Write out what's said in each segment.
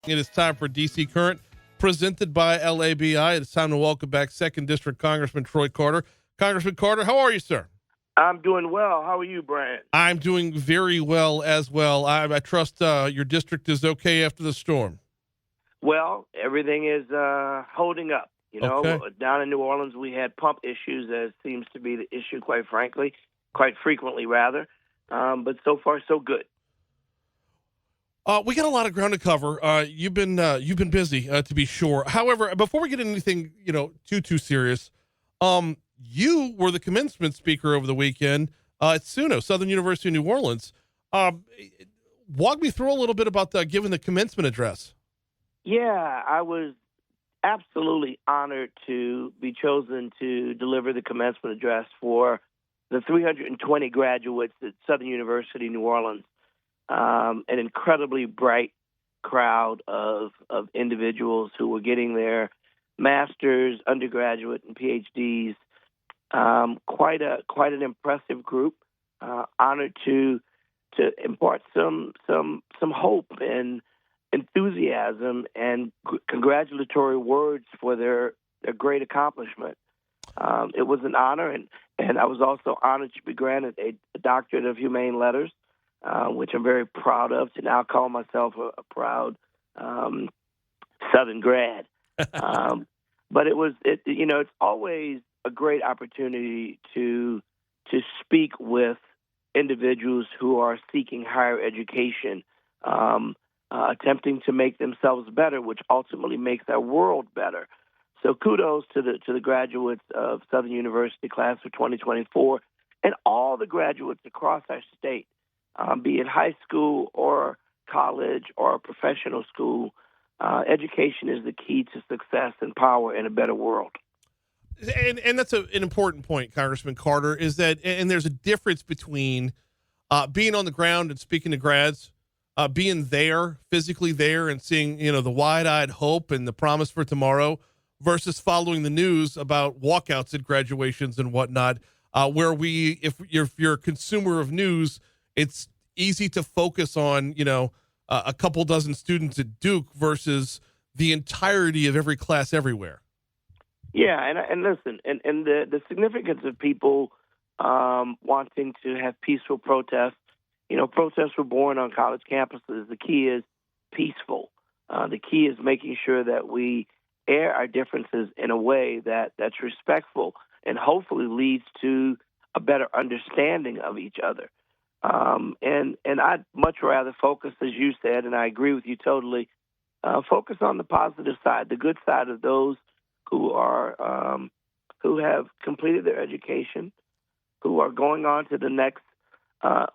It is time for DC Current, presented by LABI. It's time to welcome back 2nd District Congressman Troy Carter. Congressman Carter, how are you, sir? I'm doing well. How are you, Brian? I'm doing very well as well. I trust your district is okay after the storm. Well, everything is holding up. You know, Okay. down in New Orleans, we had pump issues, as seems to be the issue, quite frankly, quite frequently, rather. But so far, so good. We got a lot of ground to cover. You've been busy, to be sure. However, before we get into anything, too serious, you were the commencement speaker over the weekend at SUNY, Southern University of New Orleans. Walk me through a little bit about giving the commencement address. Yeah, I was absolutely honored to be chosen to deliver the commencement address for the 320 graduates at Southern University, New Orleans. An incredibly bright crowd of individuals who were getting their masters, undergraduate, and PhDs. Quite an impressive group. Honored to impart some hope and enthusiasm and congratulatory words for their great accomplishment. It was an honor, and I was also honored to be granted a doctorate of humane letters, which I'm very proud of. To now call myself a proud Southern grad. But it's always a great opportunity to speak with individuals who are seeking higher education, attempting to make themselves better, which ultimately makes our world better. So kudos to the graduates of Southern University class of 2024 and all the graduates across our state, be it high school or college or professional school. Education is the key to success and power in a better world. And that's an important point, Congressman Carter, is that, and there's a difference between being on the ground and speaking to grads, being there, physically there, and seeing, the wide-eyed hope and the promise for tomorrow, versus following the news about walkouts at graduations and whatnot, where if you're a consumer of news, it's easy to focus on, a couple dozen students at Duke versus the entirety of every class everywhere. Yeah, and listen, and the significance of people wanting to have peaceful protests. Protests were born on college campuses. The key is peaceful. The key is making sure that we air our differences in a way that's respectful and hopefully leads to a better understanding of each other. And I'd much rather focus, as you said, and I agree with you totally, focus on the positive side, the good side of those who have completed their education, who are going on to the next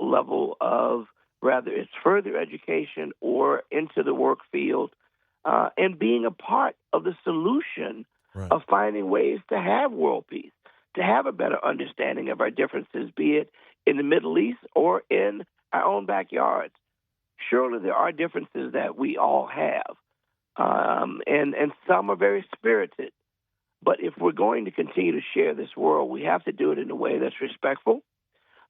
level of, rather it's further education or into the work field, and being a part of the solution Right. of finding ways to have world peace, to have a better understanding of our differences, be it in the Middle East or in our own backyards. Surely there are differences that we all have, and some are very spirited. But if we're going to continue to share this world, we have to do it in a way that's respectful,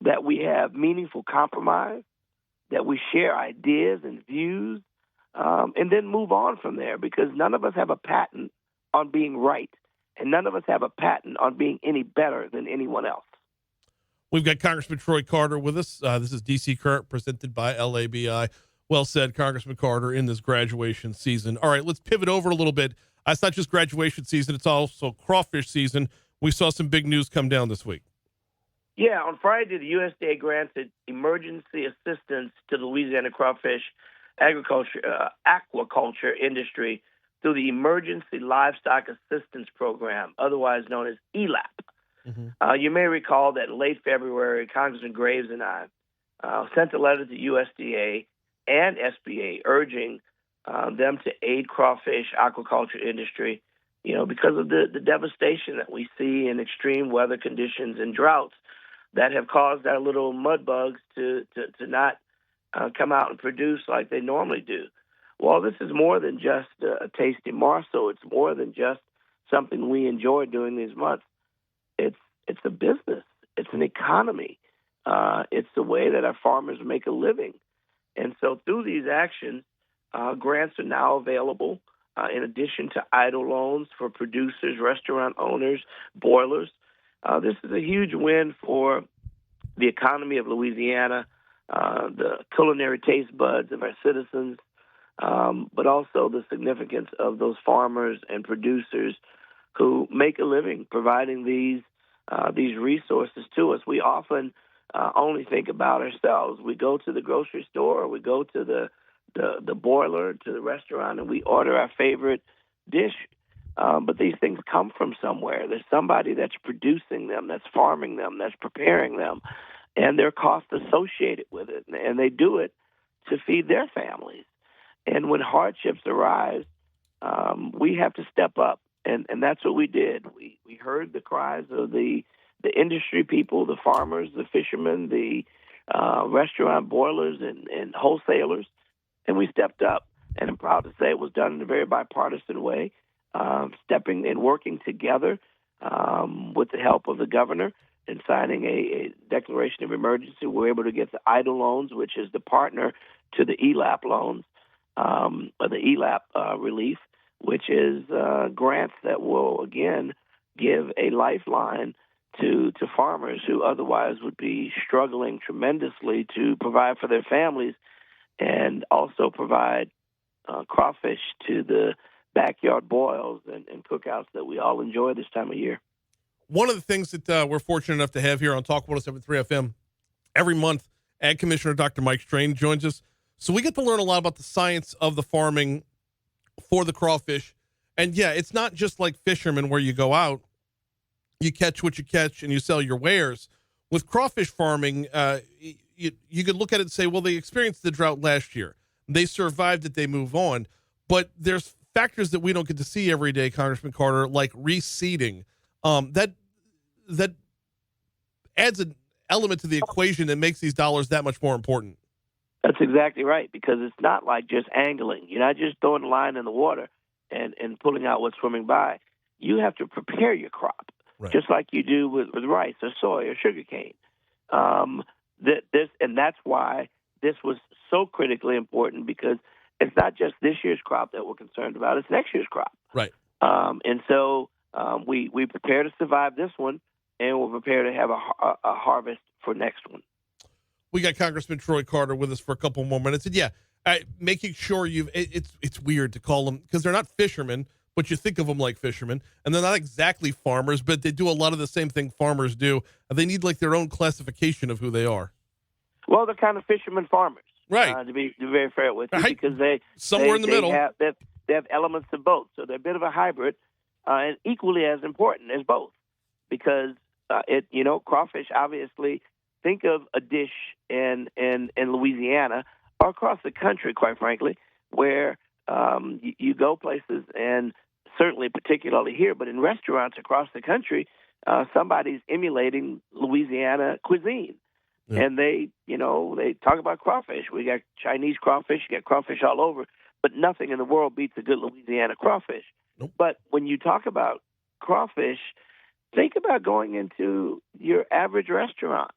that we have meaningful compromise, that we share ideas and views, and then move on from there, because none of us have a patent on being right, and none of us have a patent on being any better than anyone else. We've got Congressman Troy Carter with us. This is DC Current, presented by LABI. Well said, Congressman Carter, in this graduation season. All right, let's pivot over a little bit. It's not just graduation season, it's also crawfish season. We saw some big news come down this week. Yeah, on Friday, the USDA granted emergency assistance to the Louisiana crawfish aquaculture industry through the Emergency Livestock Assistance Program, otherwise known as ELAP. Mm-hmm. You may recall that in late February, Congressman Graves and I sent a letter to USDA and SBA urging them to aid crawfish aquaculture industry, because of the devastation that we see in extreme weather conditions and droughts that have caused our little mud bugs to not come out and produce like they normally do. Well, this is more than just a tasty morsel. It's more than just something we enjoy during these months. It's a business. It's an economy. It's the way that our farmers make a living. And so through these actions, grants are now available in addition to idle loans for producers, restaurant owners, boilers. This is a huge win for the economy of Louisiana, the culinary taste buds of our citizens, but also the significance of those farmers and producers who make a living providing these resources to us. We often only think about ourselves. We go to the grocery store, or we go to the boiler, to the restaurant, and we order our favorite dish. But these things come from somewhere. There's somebody that's producing them, that's farming them, that's preparing them, and there are costs associated with it. And they do it to feed their families. And when hardships arise, we have to step up. And that's what we did. We heard the cries of the industry people, the farmers, the fishermen, the restaurant boilers and wholesalers, and we stepped up. And I'm proud to say it was done in a very bipartisan way, stepping and working together with the help of the governor and signing a declaration of emergency. We were able to get the EIDL loans, which is the partner to the ELAP loans, or the ELAP relief, which is grants that will, again, give a lifeline to farmers who otherwise would be struggling tremendously to provide for their families and also provide crawfish to the backyard boils and cookouts that we all enjoy this time of year. One of the things that we're fortunate enough to have here on Talk 107.3 FM, every month, Ag Commissioner Dr. Mike Strain joins us. So we get to learn a lot about the science of the farming for the crawfish. And yeah, it's not just like fishermen where you go out, you catch what you catch, and you sell your wares. With crawfish farming, you could look at it and say, well, they experienced the drought last year. They survived it, they move on. But there's factors that we don't get to see every day, Congressman Carter, like reseeding. That adds an element to the equation that makes these dollars that much more important. That's exactly right, because it's not like just angling. You're not just throwing a line in the water and pulling out what's swimming by. You have to prepare your crop, right, just like you do with rice or soy or sugarcane. And that's why this was so critically important, because it's not just this year's crop that we're concerned about; it's next year's crop. Right. And so we prepare to survive this one, and we'll prepare to have a harvest for next one. We got Congressman Troy Carter with us for a couple more minutes. And yeah, making sure it's weird to call them, because they're not fishermen, but you think of them like fishermen, and they're not exactly farmers, but they do a lot of the same thing farmers do. They need like their own classification of who they are. Well, they're kind of fishermen farmers, right? To be very fair with you, right. Because they in the middle. They have elements of both, so they're a bit of a hybrid, and equally as important as both, because crawfish, obviously. Think of a dish in Louisiana or across the country, quite frankly, where you go places, and certainly particularly here, but in restaurants across the country, somebody's emulating Louisiana cuisine. Yeah. And they talk about crawfish. We got Chinese crawfish, you got crawfish all over, but nothing in the world beats a good Louisiana crawfish. Nope. But when you talk about crawfish, think about going into your average restaurant.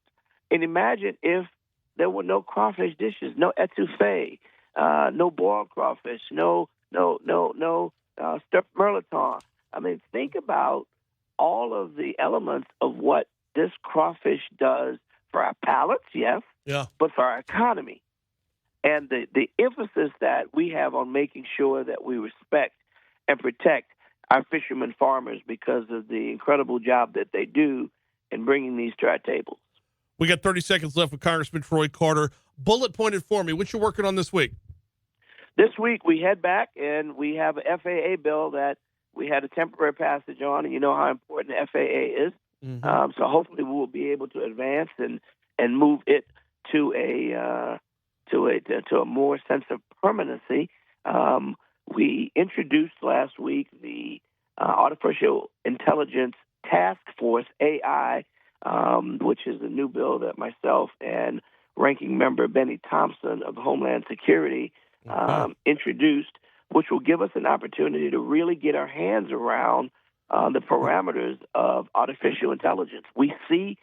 And imagine if there were no crawfish dishes, no etouffee, no boiled crawfish, no stuffed merlaton. I mean, think about all of the elements of what this crawfish does for our palates, yes, yeah, but for our economy. And the emphasis that we have on making sure that we respect and protect our fishermen farmers because of the incredible job that they do in bringing these to our tables. We got 30 seconds left with Congressman Troy Carter. Bullet pointed for me. What you working on this week? This week we head back and we have an FAA bill that we had a temporary passage on, and you know how important the FAA is. Mm-hmm. So hopefully we will be able to advance and move it to a more sense of permanency. We introduced last week the Artificial Intelligence Task Force, AI, which is a new bill that myself and Ranking Member Benny Thompson of Homeland Security introduced, which will give us an opportunity to really get our hands around the parameters of artificial intelligence. We see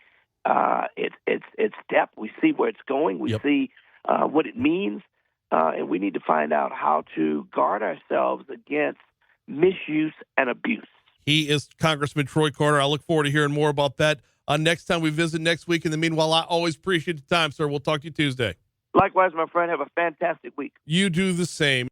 its depth. We see where it's going. We see what it means. and we need to find out how to guard ourselves against misuse and abuse. He is Congressman Troy Carter. I look forward to hearing more about that next time we visit next week. In the meanwhile, I always appreciate the time, sir. We'll talk to you Tuesday. Likewise, my friend. Have a fantastic week. You do the same.